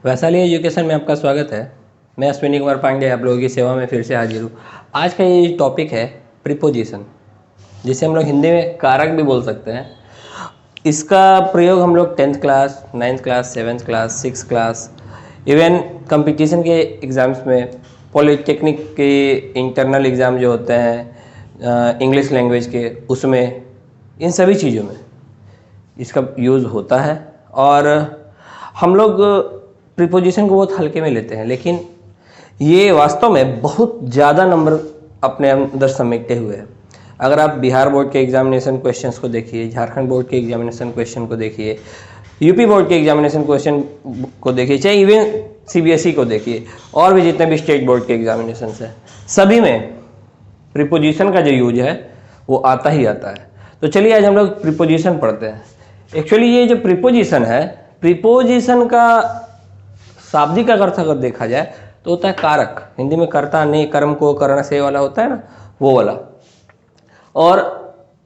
Vaishali education में आपका स्वागत है। मैं अश्विनी कुमार पांडे आप लोगों की सेवा में फिर से हाजिर हूँ। आज का ये टॉपिक है प्रीपोजिशन, जिसे हम लोग हिंदी में कारक भी बोल सकते हैं। इसका प्रयोग हम लोग 10th class, 9th class, 7th class, 6th class, even competition के एग्ज़ाम्स में, पॉलिटेक्निक के इंटरनल एग्ज़ाम जो होते हैं इंग्लिश लैंग्वेज के, उसमें, इन सभी चीज़ों में इसका यूज़ होता है। और हम लोग प्रीपोजिशन को बहुत हल्के में लेते हैं, लेकिन ये वास्तव में बहुत ज़्यादा नंबर अपने अंदर समेटे हुए हैं। अगर आप बिहार बोर्ड के एग्जामिनेशन क्वेश्चंस को देखिए, झारखंड बोर्ड के एग्जामिनेशन क्वेश्चन को देखिए, यूपी बोर्ड के एग्जामिनेशन क्वेश्चन को देखिए, चाहे इवन सीबीएसई को देखिए, और भी जितने भी स्टेट बोर्ड के एग्जामिनेशन हैं, सभी में प्रीपोजिशन का जो यूज है वो आता ही आता है। तो चलिए आज हम लोग प्रीपोजिशन पढ़ते हैं। एक्चुअली ये जो प्रीपोजिशन है, प्रीपोजिशन का शाब्दिक अर्थ अगर देखा जाए तो होता है कारक। हिंदी में कर्ता ने कर्म को कर्ण से वाला होता है ना, वो वाला। और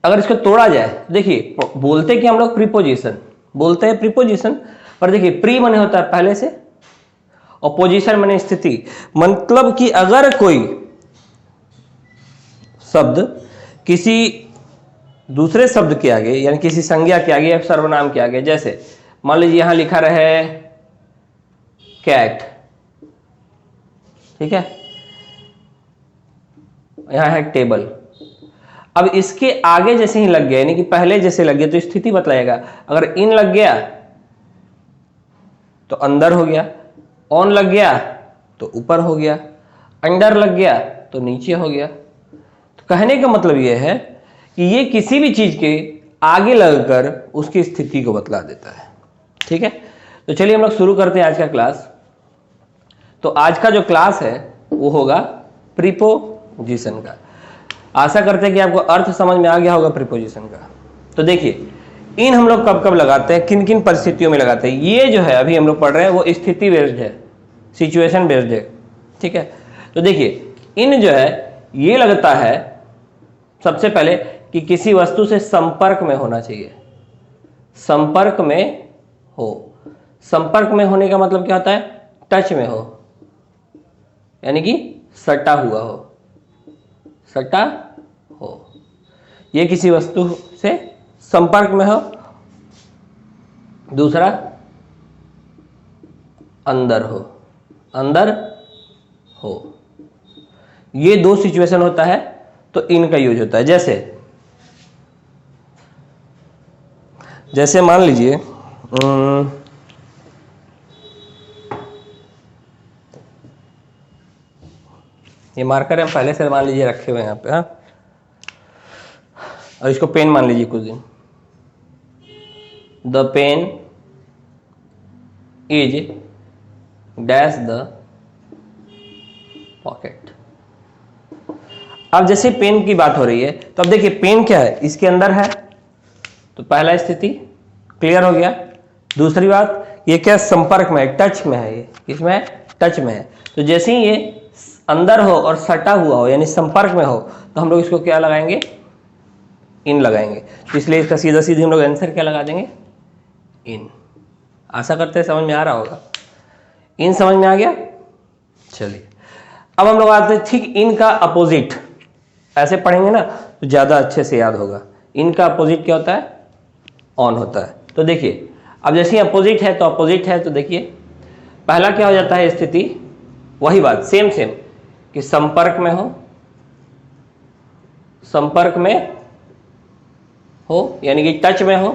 अगर इसको तोड़ा जाए, देखिए बोलते कि हम लोग प्रीपोजिशन बोलते हैं, प्रीपोजिशन पर देखिए प्री मने होता है पहले से, और पोजीशन मने स्थिति। मतलब कि अगर कोई शब्द किसी दूसरे शब्द के आगे, यानी किसी संज्ञा के आगे या सर्वनाम के आगे, जैसे मान लीजिए यहां लिखा रहे कैट, ठीक है, यहां है टेबल। अब इसके आगे जैसे ही लग गया, यानी कि पहले जैसे लग गया, तो स्थिति बतलाएगा। अगर इन लग गया तो अंदर हो गया, ऑन लग गया तो ऊपर हो गया, अंडर लग गया तो नीचे हो गया। तो कहने का मतलब यह है कि ये किसी भी चीज के आगे लगकर उसकी स्थिति को बतला देता है। ठीक है, तो चलिए हम लोग शुरू करते हैं आज का क्लास। तो आज का जो क्लास है वो होगा प्रीपोजिशन का। आशा करते हैं कि आपको अर्थ समझ में आ गया होगा प्रीपोजिशन का। तो देखिए, इन हम लोग कब कब लगाते हैं, किन किन परिस्थितियों में लगाते हैं। ये जो है अभी हम लोग पढ़ रहे हैं वो स्थिति बेस्ड है, सिचुएशन बेस्ड है। ठीक है, तो देखिए इन जो है ये लगता है सबसे पहले कि किसी वस्तु से संपर्क में होना चाहिए। संपर्क में हो, संपर्क में होने का मतलब क्या होता है, टच में हो, यानी कि सटा हुआ हो, सटा हो, ये किसी वस्तु से संपर्क में हो। दूसरा अंदर हो, अंदर हो। ये दो सिचुएशन होता है, तो इनका यूज होता है। जैसे मान लीजिए ये मार्कर हम पहले से मान लीजिए रखे हुए हैं यहाँ पे, हाँ, और इसको पेन मान लीजिए कुछ दिन। The pen is dash the pocket. अब जैसे पेन की बात हो रही है, तो अब देखिए पेन क्या है, इसके अंदर है, तो पहला स्थिति क्लियर हो गया। दूसरी बात, ये क्या संपर्क में है, टच में है, ये किसमें है, टच में है। तो जैसे ही ये अंदर हो और सटा हुआ हो, यानी संपर्क में हो, तो हम लोग इसको क्या लगाएंगे, इन लगाएंगे। तो इसलिए इसका सीधा सीधी हम लोग आंसर क्या लगा देंगे, इन। आशा करते हैं समझ में आ रहा होगा। इन समझ में आ गया। चलिए अब हम लोग आते हैं ठीक इन का अपोजिट। ऐसे पढ़ेंगे ना तो ज्यादा अच्छे से याद होगा। इन का अपोजिट क्या होता है, ऑन होता है। तो देखिए अब जैसे अपोजिट है तो अपोजिट है, तो देखिए पहला क्या हो जाता है स्थिति, वही बात सेम कि संपर्क में हो, संपर्क में हो, यानी कि टच में हो,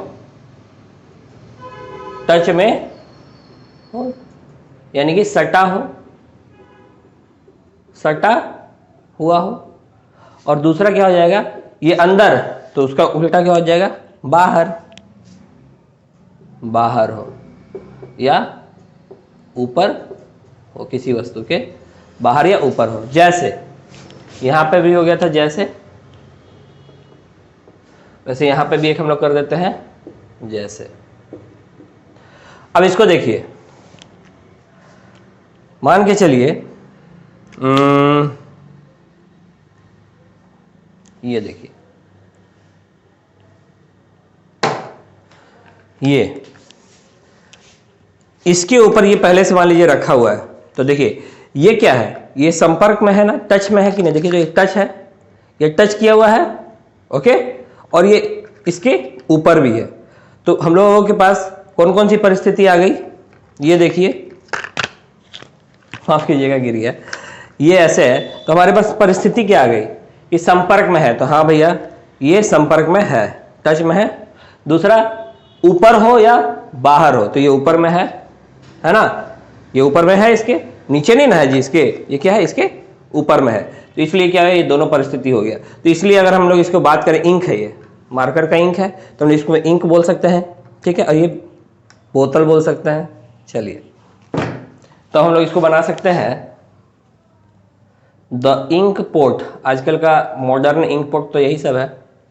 टच में हो, यानी कि सटा हो, सटा हुआ हो। और दूसरा क्या हो जाएगा, ये अंदर, तो उसका उल्टा क्या हो जाएगा, बाहर, बाहर हो या ऊपर हो, किसी वस्तु के बाहर या ऊपर हो। जैसे यहां पे भी हो गया था जैसे, वैसे यहां पे भी एक हम लोग कर देते हैं जैसे। अब इसको देखिए, मान के चलिए ये देखिए, इसके ऊपर ये पहले से मान लीजिए रखा हुआ है, तो देखिए ये क्या है, ये संपर्क में है ना, टच में है कि नहीं, देखिए जो ये टच है, ये टच किया हुआ है, ओके, और ये इसके ऊपर भी है। तो हम लोगों के पास कौन कौन सी परिस्थिति आ गई, ये देखिए, माफ कीजिएगा गिर गया, ये ऐसे है, तो हमारे पास परिस्थिति क्या आ गई कि संपर्क में है, तो हाँ भैया ये संपर्क में है, टच में है। दूसरा, ऊपर हो या बाहर हो, तो ये ऊपर में है ना, ये ऊपर में है, इसके नीचे नहीं ना है जी, इसके ये क्या है, इसके ऊपर में है, तो इसलिए क्या है, ये दोनों परिस्थिति हो गया। तो इसलिए अगर हम लोग इसको बात करें, इंक है, ये मार्कर का इंक है, तो हम इसको इंक बोल सकते हैं, ठीक है, और ये बोतल बोल सकते हैं। चलिए, तो हम लोग इसको बना सकते हैं द इंक पोर्ट। आजकल का मॉडर्न इंक पोर्ट तो यही सब है,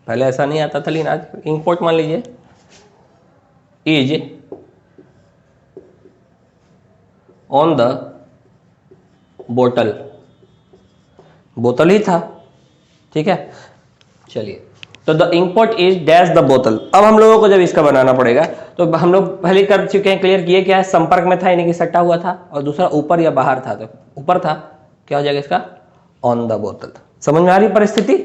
पहले ऐसा नहीं आता था, लेकिन आज इंक पोर्ट मान लीजिए इज ऑन द बोतल, बोतल ही था, ठीक है। चलिए, तो the ink port is dash the बोतल। अब हम लोगों को जब इसका बनाना पड़ेगा, तो हम लोग पहले कर चुके हैं, क्लियर किए, क्या है, संपर्क में था यानी कि सटा हुआ था, और दूसरा ऊपर या बाहर था, तो ऊपर था, क्या हो जाएगा इसका, ऑन द बोतल। समझ में आ रही परिस्थिति।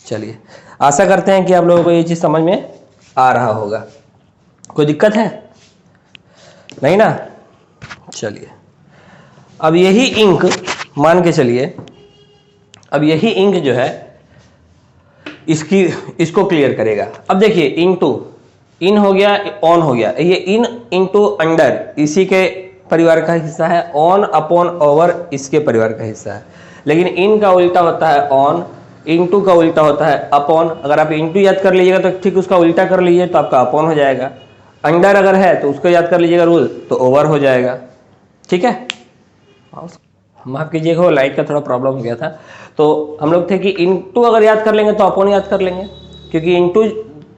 चलिए, आशा करते हैं कि आप लोगों को ये चीज समझ में आ रहा होगा। कोई दिक्कत है नहीं ना। चलिए, अब यही इंक मान के चलिए, अब यही इंक जो है इसको क्लियर करेगा। अब देखिए, इन हो गया, ऑन हो गया, ये इन इंटू अंडर इसी के परिवार का हिस्सा है, ऑन अपॉन ओवर इसके परिवार का हिस्सा है। लेकिन इन का उल्टा होता है ऑन, इंटू का उल्टा होता है अपॉन। अगर आप इंटू याद कर लीजिएगा तो ठीक उसका उल्टा कर लीजिए तो आपका अपॉन हो जाएगा। अंडर अगर है तो उसको याद कर लीजिएगा रूल, तो ओवर हो जाएगा, ठीक है। माफ कीजिएगा, लाइट का थोड़ा प्रॉब्लम हो गया था। तो हम लोग थे कि इंटू अगर याद कर लेंगे तो अपॉन याद कर लेंगे, क्योंकि इंटू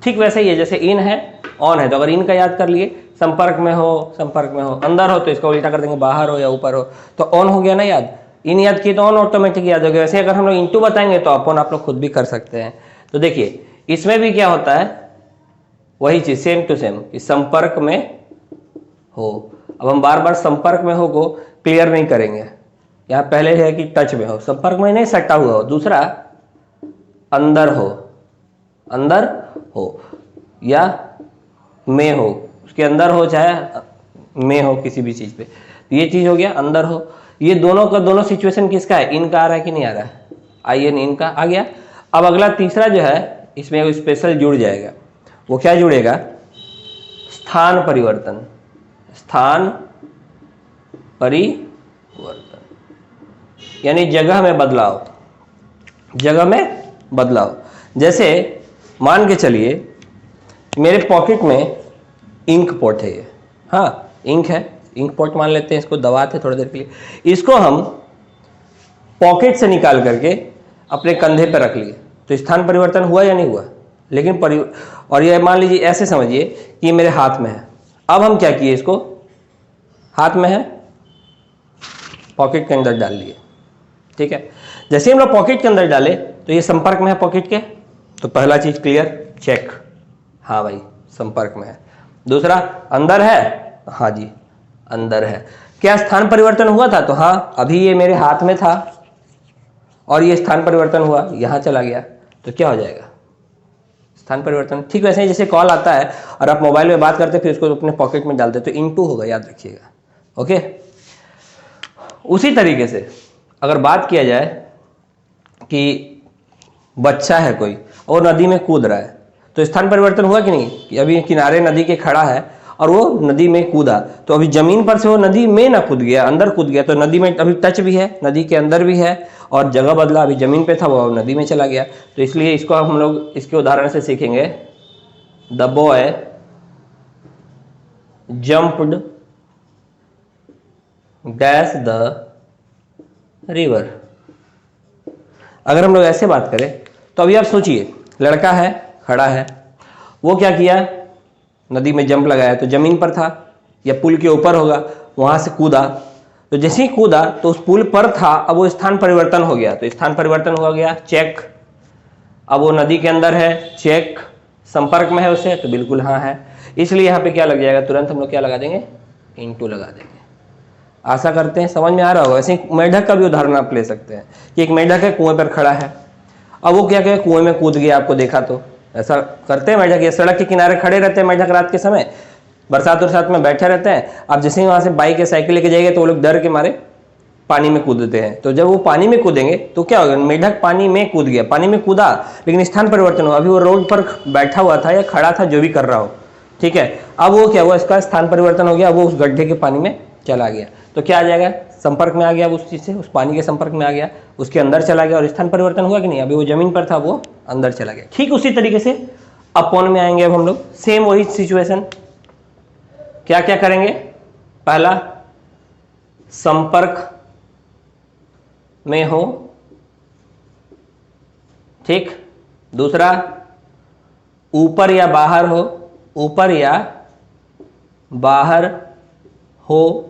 ठीक वैसे ही है जैसे इन है ऑन है, तो अगर इन का याद कर लिए, संपर्क में हो, अंदर हो तो इसका उल्टा कर देंगे, बाहर हो या ऊपर हो, तो ऑन हो गया ना याद। इन याद किए तो ऑन ऑटोमेटिक याद हो गया। वैसे अगर हम लोग इंटू बताएंगे तो अपॉन आप लोग खुद भी कर सकते हैं। तो देखिए, इसमें भी क्या होता है, वही चीज सेम टू सेम, इस संपर्क में हो। अब हम बार बार संपर्क में हो को क्लियर नहीं करेंगे, यहाँ पहले है कि टच में हो, संपर्क में नहीं सटा हुआ हो। दूसरा, अंदर हो या में हो, उसके अंदर हो चाहे में हो, किसी भी चीज पे, ये चीज हो गया अंदर हो। ये दोनों का दोनों सिचुएशन किसका है, इनका आ रहा है कि नहीं आ रहा है, आईएन इनका आ गया। अब अगला तीसरा जो है, इसमें एक स्पेशल जुड़ जाएगा, वो क्या जुड़ेगा, स्थान परिवर्तन, स्थान परिवर्तन यानी जगह में बदलाव, जगह में बदलाव। जैसे मान के चलिए मेरे पॉकेट में इंक पॉट है, ये हाँ इंक है, इंक पॉट मान लेते हैं, इसको दबाते थोड़ी देर के लिए, इसको हम पॉकेट से निकाल करके अपने कंधे पर रख लिए, तो स्थान परिवर्तन हुआ या नहीं हुआ। लेकिन और ये मान लीजिए ऐसे समझिए कि मेरे हाथ में है। अब हम क्या किए, इसको हाथ में है, पॉकेट के अंदर डाल लिए, ठीक है। जैसे हम लोग पॉकेट के अंदर डाले तो ये संपर्क में है पॉकेट के, तो पहला चीज क्लियर, चेक, हाँ भाई संपर्क में है। दूसरा, अंदर है, हाँ जी अंदर है। क्या स्थान परिवर्तन हुआ था, तो हाँ अभी ये मेरे हाथ में था और ये स्थान परिवर्तन हुआ, यहां चला गया, तो क्या हो जाएगा, स्थान परिवर्तन। ठीक वैसे ही जैसे कॉल आता है और आप मोबाइल में बात करते फिर उसको अपने पॉकेट में डालते, तो इनटू होगा, याद रखिएगा, ओके। उसी तरीके से अगर बात किया जाए कि बच्चा है कोई और नदी में कूद रहा है, तो स्थान परिवर्तन हुआ कि नहीं, कि अभी किनारे नदी के खड़ा है और वो नदी में कूदा, तो अभी जमीन पर से वो नदी में ना कूद गया, अंदर कूद गया, तो नदी में अभी टच भी है, नदी के अंदर भी है, और जगह बदला, अभी जमीन पे था वो नदी में चला गया। तो इसलिए इसको हम लोग इसके उदाहरण से सीखेंगे, the boy jumped dash the river. अगर हम लोग ऐसे बात करें तो अभी आप सोचिए, लड़का है खड़ा है, वो क्या किया, नदी में जंप लगाया, तो जमीन पर था या पुल के ऊपर होगा, वहां से कूदा, तो जैसे ही कूदा तो उस पुल पर था, अब वो स्थान परिवर्तन हो गया, तो स्थान परिवर्तन हो गया, चेक। अब वो नदी के अंदर है, चेक। संपर्क में है उससे, तो बिल्कुल हाँ है, इसलिए यहाँ पे क्या लग जाएगा, तुरंत हम लोग क्या लगा देंगे, इंटू लगा देंगे। आशा करते हैं समझ में आ रहा होगा। वैसे ही मेंढक का भी उदाहरण आप ले सकते हैं कि एक मेंढक है, कुएं पर खड़ा है। अब वो क्या करे, कुएं में कूद गया, आपको देखा तो ऐसा करते हैं मेंढक, ये सड़क के किनारे खड़े रहते हैं मेंढक रात के समय, बरसात उरसात में बैठे रहते हैं। अब जैसे ही वहां से बाइक या साइकिल लेके जाएंगे तो वो लोग डर के मारे पानी में कूदते हैं। तो जब वो पानी में कूदेंगे तो क्या होगा, मेंढक पानी में कूद गया, पानी में कूदा लेकिन स्थान परिवर्तन हुआ। अभी वो रोड पर बैठा हुआ था या खड़ा था, जो भी कर रहा हो, ठीक है। अब वो क्या हुआ, इसका स्थान परिवर्तन हो गया, वो उस गड्ढे के पानी में चला गया। तो क्या आ जाएगा, संपर्क में आ गया उस चीज से, उस पानी के संपर्क में आ गया, उसके अंदर चला गया और स्थान परिवर्तन हुआ कि नहीं। अभी वो जमीन पर था, वो अंदर चला गया। ठीक उसी तरीके से अपॉन में आएंगे अब हम लोग, सेम वही सिचुएशन। क्या क्या करेंगे, पहला संपर्क में हो, ठीक। दूसरा ऊपर या बाहर हो, ऊपर या बाहर हो,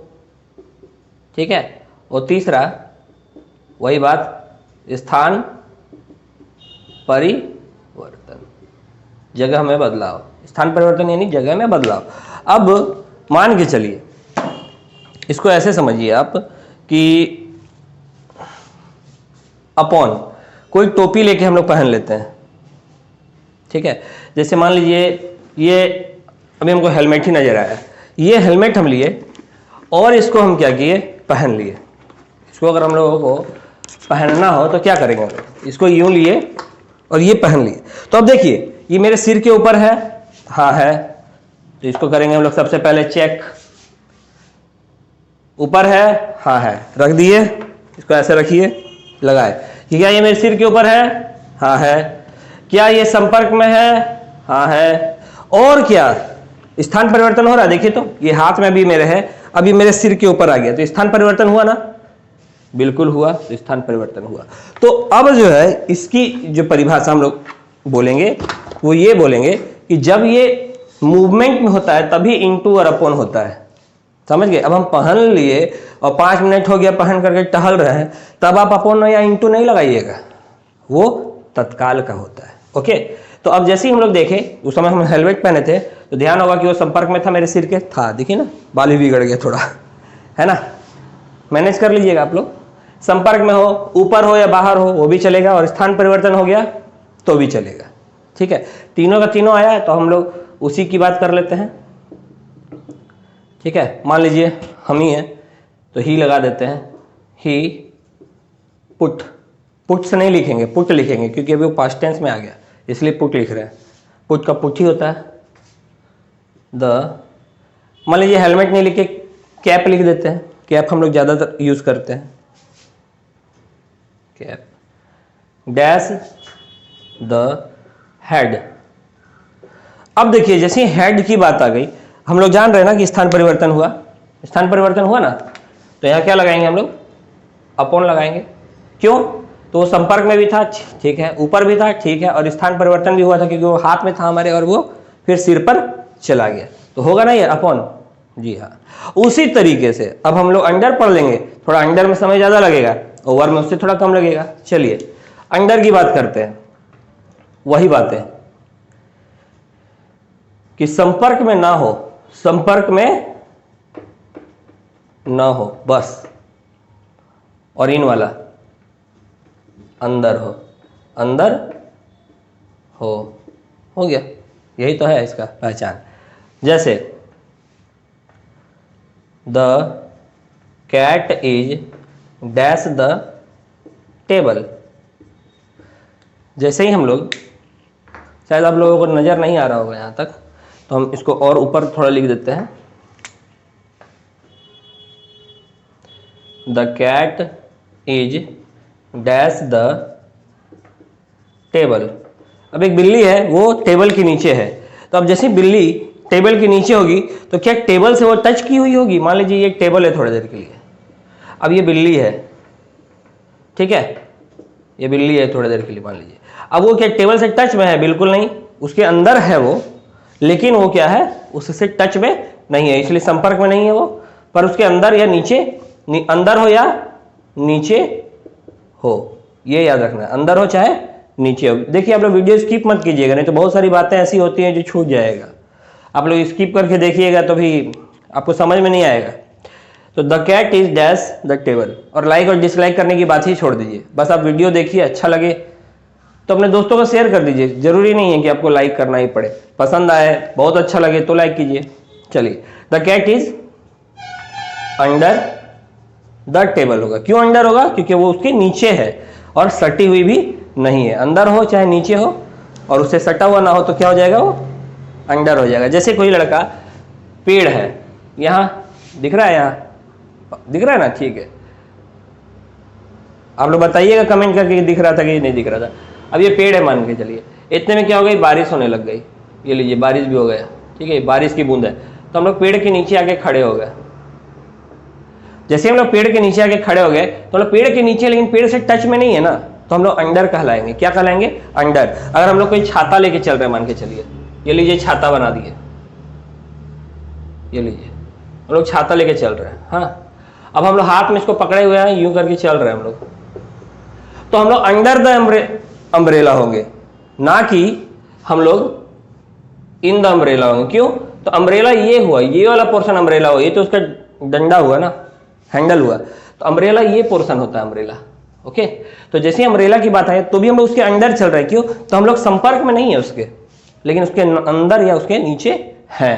ठीक है। और तीसरा वही बात, स्थान परिवर्तन, जगह में बदलाव। स्थान परिवर्तन यानी जगह में बदलाव। अब मान के चलिए, इसको ऐसे समझिए आप कि अपॉन कोई टोपी लेके हम लोग पहन लेते हैं, ठीक है। जैसे मान लीजिए ये अभी हमको हेलमेट ही नजर आया, ये हेलमेट हम लिए और इसको हम क्या किए, पहन लिए। इसको अगर हम लोगों को पहनना हो तो क्या करेंगे हम लोग, इसको यूं लिए और ये पहन लिए। तो अब देखिए ये मेरे सिर के ऊपर है, हाँ है, तो इसको करेंगे हम लोग सबसे पहले चेक। ऊपर है, हाँ है, रख दिए, इसको ऐसे रखिए, लगाए। क्या ये मेरे सिर के ऊपर है, हाँ है। क्या ये संपर्क में है, हाँ है। और क्या स्थान परिवर्तन हो रहा है, देखिए तो ये हाथ में भी मेरे है, अभी मेरे सिर के ऊपर आ गया, तो स्थान परिवर्तन हुआ ना, बिल्कुल हुआ, तो स्थान परिवर्तन हुआ। तो अब जो है इसकी जो परिभाषा हम लोग बोलेंगे वो ये बोलेंगे कि जब ये मूवमेंट में होता है तभी इंटू और अपॉन होता है, समझ गए। अब हम पहन लिए और 5 मिनट हो गया पहन करके टहल रहे हैं, तब आप अपॉन या इंटू नहीं लगाइएगा, वो तत्काल का होता है, ओके। तो अब जैसे ही हम लोग देखें, उस समय हम हेलमेट पहने थे तो ध्यान होगा कि वो संपर्क में था, मेरे सिर के था, देखिए ना, बाल भी बिगड़ गया थोड़ा, है ना। मैनेज कर लीजिएगा आप लोग। संपर्क में हो, ऊपर हो या बाहर हो, वो भी चलेगा, और स्थान परिवर्तन हो गया तो भी चलेगा, ठीक है। तीनों का तीनों आया है तो हम लोग उसी की बात कर लेते हैं, ठीक है। मान लीजिए हम ही हैं तो ही लगा देते हैं, ही पुट, पुट से नहीं लिखेंगे, पुट लिखेंगे क्योंकि अभी वो पास्ट टेंस में आ गया, इसलिए पुट लिख रहे हैं। पुट का पुट ही होता है द। मान लीजिए हेलमेट नहीं लिखे, कैप लिख देते हैं, कैप हम लोग ज़्यादातर यूज करते हैं, कैप डैश द हेड। अब देखिए जैसे हेड की बात आ गई, हम लोग जान रहे हैं ना कि स्थान परिवर्तन हुआ, स्थान परिवर्तन हुआ ना, तो यहाँ क्या लगाएंगे हम लोग, अपॉन लगाएंगे। क्यों, तो वो संपर्क में भी था, ठीक है, ऊपर भी था, ठीक है, और स्थान परिवर्तन भी हुआ था क्योंकि वो हाथ में था हमारे और वो फिर सिर पर चला गया, तो होगा ना ये अपॉन, जी हाँ। उसी तरीके से अब हम लोग अंडर पढ़ लेंगे, थोड़ा अंडर में समय ज्यादा लगेगा, ओवर में उससे थोड़ा कम लगेगा। चलिए अंडर की बात करते हैं, वही बात है कि संपर्क में ना हो, संपर्क में ना हो बस, और इन वाला अंदर हो, अंदर हो गया, यही तो है इसका पहचान। जैसे the cat is dash the table. जैसे ही हम लोग, शायद आप लोगों को नजर नहीं आ रहा होगा यहां तक, तो हम इसको और ऊपर थोड़ा लिख देते हैं, the cat is dash the table. अब एक बिल्ली है, वो टेबल के नीचे है, तो अब जैसे बिल्ली टेबल के नीचे होगी तो क्या टेबल से वो टच की हुई होगी। मान लीजिए ये टेबल है थोड़ी देर के लिए, अब ये बिल्ली है, ठीक है, ये बिल्ली है थोड़ी देर के लिए मान लीजिए, अब वो क्या टेबल से टच में है, बिल्कुल नहीं, उसके अंदर है वो, लेकिन वो क्या है, उससे टच में नहीं है, इसलिए संपर्क में नहीं है वो, पर उसके अंदर या नीचे, अंदर हो या नीचे हो, ये याद रखना है, अंदर हो चाहे नीचे हो। देखिए आप लोग वीडियो स्किप मत कीजिएगा, नहीं तो बहुत सारी बातें ऐसी होती हैं जो छूट जाएगा। आप लोग स्किप करके देखिएगा तो भी आपको समझ में नहीं आएगा। तो the cat is dash the table, और लाइक और डिसलाइक करने की बात ही छोड़ दीजिए। बस आप वीडियो देखिए, अच्छा लगे तो अपने दोस्तों को शेयर कर दीजिए। जरूरी नहीं है कि आपको लाइक करना ही पड़े, पसंद आए, बहुत अच्छा लगे तो लाइक कीजिए। चलिए, the cat is under the table होगा। क्यों अंडर होगा? क्योंकि वो उसके नीचे है और सटी हुई भी नहीं है। अंदर हो चाहे नीचे हो और उससे सटा हुआ ना हो तो क्या हो जाएगा? वो अंडर हो जाएगा। जैसे कोई लड़का, पेड़ है यहाँ दिख रहा है, यहाँ दिख रहा है ना, ठीक है, आप लोग बताइएगा कमेंट करके दिख रहा था कि नहीं दिख रहा था। अब ये पेड़ है मान के चलिए, इतने में क्या हो गई? बारिश होने लग गई। ये लीजिए बारिश भी हो गया, ठीक है, बारिश की बूंद है। तो हम लोग पेड़ के नीचे आके खड़े हो गए। जैसे हम लोग पेड़ के नीचे आके खड़े हो गए तो हम लोग पेड़ के नीचे, लेकिन पेड़ से टच में नहीं है ना, तो हम लोग अंडर कहलाएंगे। क्या कहलाएंगे? अंडर। अगर हम लोग कोई छाता लेके चल रहे हैं मान के चलिए, ये लीजिए छाता बना दिए, ये लीजिए हम लोग छाता लेके चल रहे हैं। हाँ, अब हम लोग हाथ में इसको पकड़े हुए हैं, यूं करके चल रहे हैं हम लोग, तो हम लोग अंडर द अम्ब्रेला होंगे, ना कि हम लोग इन द अम्ब्रेला होंगे। क्यों? तो अम्ब्रेला ये हुआ, ये वाला पोर्शन अम्ब्रेला हुआ, ये तो उसका डंडा हुआ ना, हैंडल हुआ, तो अम्ब्रेला ये पोर्शन होता है अम्ब्रेला। ओके, तो जैसे अम्ब्रेला की बात है तो भी हम लोग उसके अंदर चल रहे हैं। क्यों? तो हम लोग संपर्क में नहीं है उसके, लेकिन उसके अंदर या उसके नीचे हैं।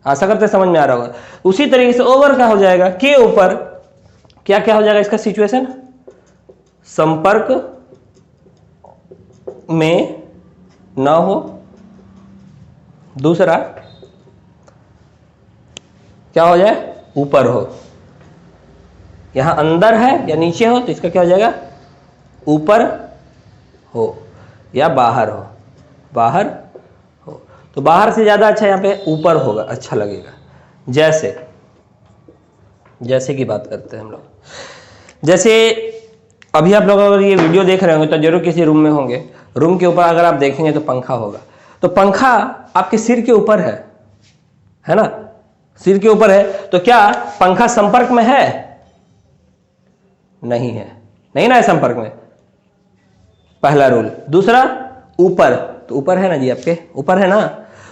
आशा करते समझ में आ रहा होगा। उसी तरीके से ओवर क्या हो जाएगा? के ऊपर क्या क्या हो जाएगा इसका सिचुएशन? संपर्क में ना हो, दूसरा क्या हो जाए? ऊपर हो। यहां अंदर है या नीचे हो तो इसका क्या हो जाएगा? ऊपर हो या बाहर हो, बाहर हो। तो बाहर से ज्यादा अच्छा यहां पे ऊपर होगा, अच्छा लगेगा। जैसे की बात करते हैं हम लोग, जैसे अभी आप लोग अगर ये वीडियो देख रहे होंगे तो जरूर किसी रूम में होंगे। रूम के ऊपर अगर आप देखेंगे तो पंखा होगा, तो पंखा आपके सिर के ऊपर है ना, सिर के ऊपर है। तो क्या पंखा संपर्क में है? नहीं है, नहीं ना है संपर्क में, पहला रूल। दूसरा, ऊपर, तो ऊपर है ना जी, आपके ऊपर है ना।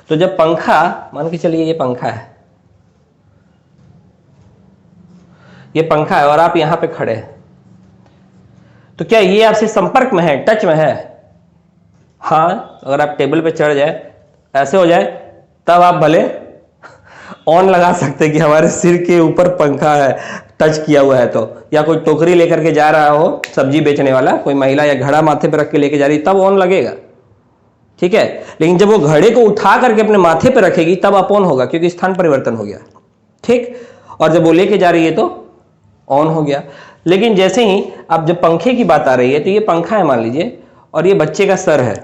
तो जब पंखा, मान के चलिए ये पंखा है, ये पंखा है और आप यहां पे खड़े हैं, तो क्या ये आपसे संपर्क में है, टच में है? हाँ, अगर आप टेबल पे चढ़ जाए, ऐसे हो जाए, तब आप भले ऑन लगा सकते कि हमारे सिर के ऊपर पंखा है, टच किया हुआ है तो। या कोई टोकरी लेकर के जा रहा हो, सब्जी बेचने वाला कोई महिला, या घड़ा माथे पे रख के लेके जा रही, तब ऑन लगेगा, ठीक है। लेकिन जब वो घड़े को उठा करके अपने माथे पे रखेगी तब आप ऑन होगा, क्योंकि स्थान परिवर्तन हो गया, ठीक। और जब वो लेके जा रही है तो ऑन हो गया। लेकिन जैसे ही अब जब पंखे की बात आ रही है, तो ये पंखा है मान लीजिए, और ये बच्चे का सर है,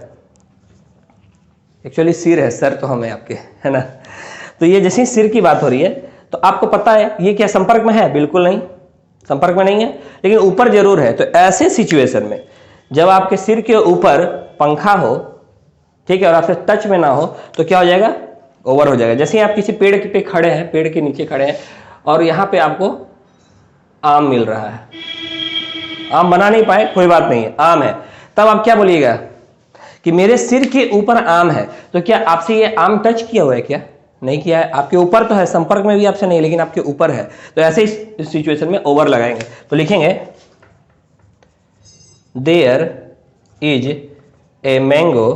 एक्चुअली सिर है, सर तो हमें आपके, है ना। तो ये जैसे ही सिर की बात हो रही है तो आपको पता है ये क्या संपर्क में है? बिल्कुल नहीं, संपर्क में नहीं है, लेकिन ऊपर जरूर है। तो ऐसे सिचुएशन में जब आपके सिर के ऊपर पंखा हो, ठीक है, और आपसे टच में ना हो, तो क्या हो जाएगा? ओवर हो जाएगा। जैसे ही आप किसी पेड़ पे खड़े हैं, पेड़ के नीचे खड़े हैं, और यहाँ पे आपको आम मिल रहा है, आम बना नहीं पाए, कोई बात नहीं है, आम है, तब आप क्या बोलिएगा कि मेरे सिर के ऊपर आम है। तो क्या आपसे ये आम टच किया हुआ है? क्या नहीं किया है, आपके ऊपर तो है, संपर्क में भी आपसे नहीं, लेकिन आपके ऊपर है। तो ऐसे इस सिचुएशन में ओवर लगाएंगे, तो लिखेंगे there is a mango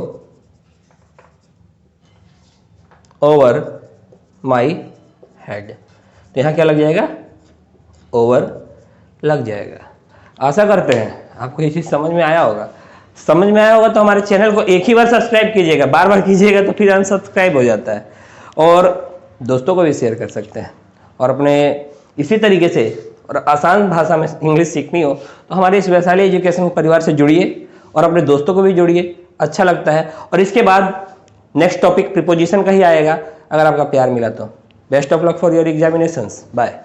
over my head. तो यहां क्या लग जाएगा? ओवर लग जाएगा। आशा करते हैं आपको ये चीज समझ में आया होगा। समझ में आया होगा तो हमारे चैनल को एक ही बार सब्सक्राइब कीजिएगा, बार बार कीजिएगा तो फिर अनसब्सक्राइब हो जाता है। और दोस्तों को भी शेयर कर सकते हैं। और अपने इसी तरीके से और आसान भाषा में इंग्लिश सीखनी हो तो हमारे इस वैशाली एजुकेशन परिवार से जुड़िए और अपने दोस्तों को भी जोड़िए, अच्छा लगता है। और इसके बाद नेक्स्ट टॉपिक प्रीपोजिशन का ही आएगा, अगर आपका प्यार मिला तो। Best of luck for your examinations. Bye.